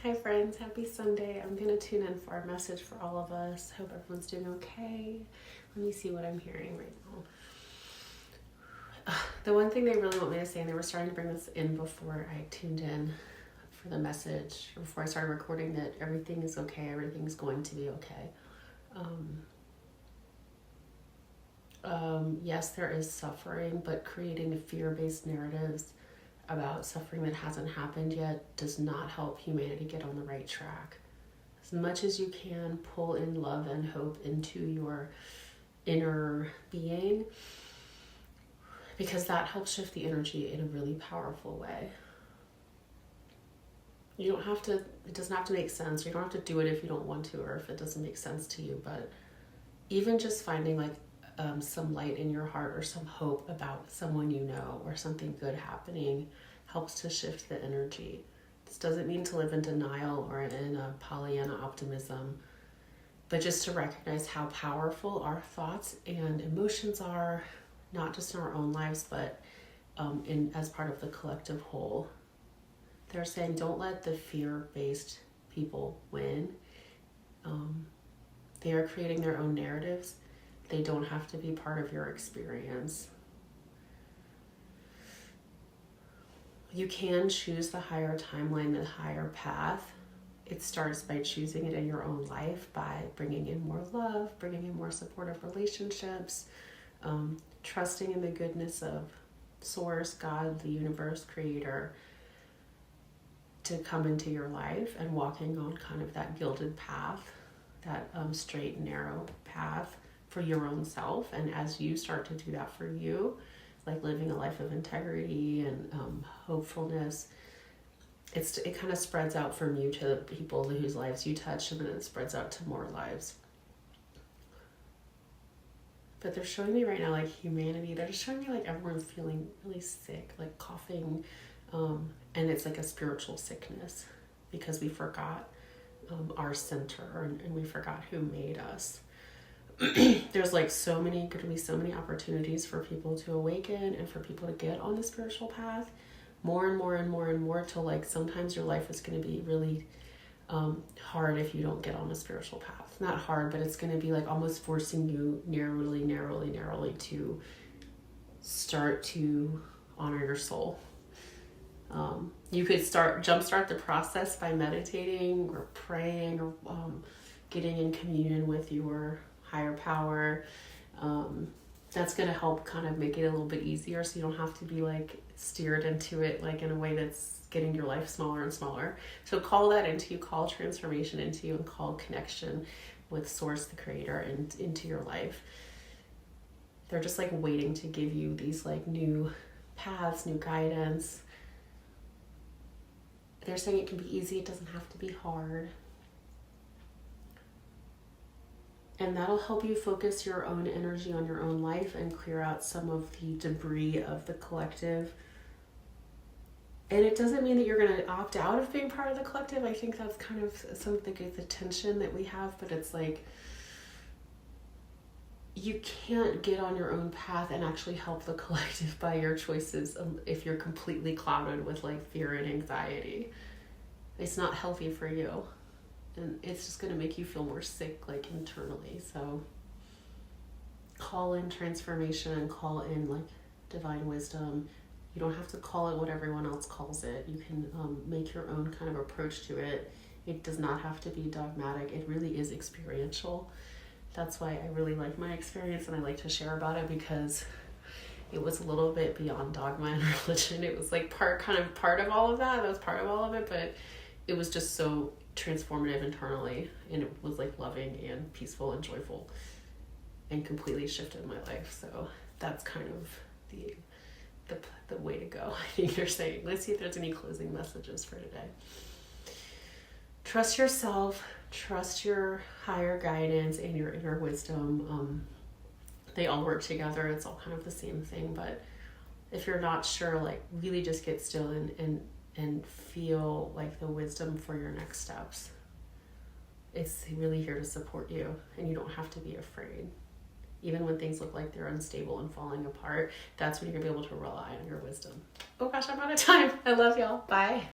Hi friends, happy Sunday. I'm going to tune in for our message for all of us. Hope everyone's doing okay. Let me see what I'm hearing right now. The one thing they really want me to say, and they were starting to bring this in before I tuned in for the message, or before I started recording, that everything is okay, everything's going to be okay. Yes, there is suffering, but creating fear-based narratives about suffering that hasn't happened yet does not help humanity get on the right track. As much as you can, pull in love and hope into your inner being, because that helps shift the energy in a really powerful way. You don't have to, it doesn't have to make sense. You don't have to do it if you don't want to, or if it doesn't make sense to you, but even just finding some light in your heart or some hope about someone you know or something good happening helps to shift the energy. This doesn't mean to live in denial or in a Pollyanna optimism, but just to recognize how powerful our thoughts and emotions are, not just in our own lives, but as part of the collective whole. They're saying don't let the fear-based people win. They are creating their own narratives. They don't have to be part of your experience. You can choose the higher timeline, the higher path. It starts by choosing it in your own life, by bringing in more love, bringing in more supportive relationships, trusting in the goodness of Source, God, the universe, Creator, to come into your life, and walking on kind of that gilded path, that straight and narrow path for your own self. And as you start to do that for you, like living a life of integrity and hopefulness, it kind of spreads out from you to the people whose lives you touch, and then it spreads out to more lives. But they're showing me right now, like humanity, they're just showing me like everyone's feeling really sick, like coughing, and it's like a spiritual sickness because we forgot our center, and we forgot who made us. There's like going to be so many opportunities for people to awaken and for people to get on the spiritual path more and more and more and more, till like sometimes your life is going to be really hard if you don't get on a spiritual path. Not hard, but it's going to be like almost forcing you narrowly to start to honor your soul. You could jumpstart the process by meditating or praying or getting in communion with your higher power. That's going to help kind of make it a little bit easier, so you don't have to be like steered into it like in a way that's getting your life smaller and smaller. So call that into you, call transformation into you, and call connection with Source, the Creator, and into your life. They're just like waiting to give you these like new paths, new guidance. They're saying it can be easy, it doesn't have to be hard. And that'll help you focus your own energy on your own life and clear out some of the debris of the collective. And it doesn't mean that you're going to opt out of being part of the collective. I think that's kind of some of the tension that we have, but it's like you can't get on your own path and actually help the collective by your choices if you're completely clouded with like fear and anxiety. It's not healthy for you. And it's just going to make you feel more sick, like internally. So call in transformation and call in like divine wisdom. You don't have to call it what everyone else calls it. You can make your own kind of approach to it. It does not have to be dogmatic. It really is experiential. That's why I really like my experience, and I like to share about it, because it was a little bit beyond dogma and religion. It was like part of all of that. That was part of all of it, but it was just so transformative internally, and it was like loving and peaceful and joyful and completely shifted my life. So that's kind of the way to go. I think you're saying. Let's see if there's any closing messages for today. Trust yourself, trust your higher guidance and your inner wisdom. They all work together. It's all kind of the same thing, but if you're not sure, like really just get still and feel like the wisdom for your next steps. It's really here to support you, and you don't have to be afraid. Even when things look like they're unstable and falling apart, that's when you're going to be able to rely on your wisdom. Oh gosh, I'm out of time. I love y'all. Bye.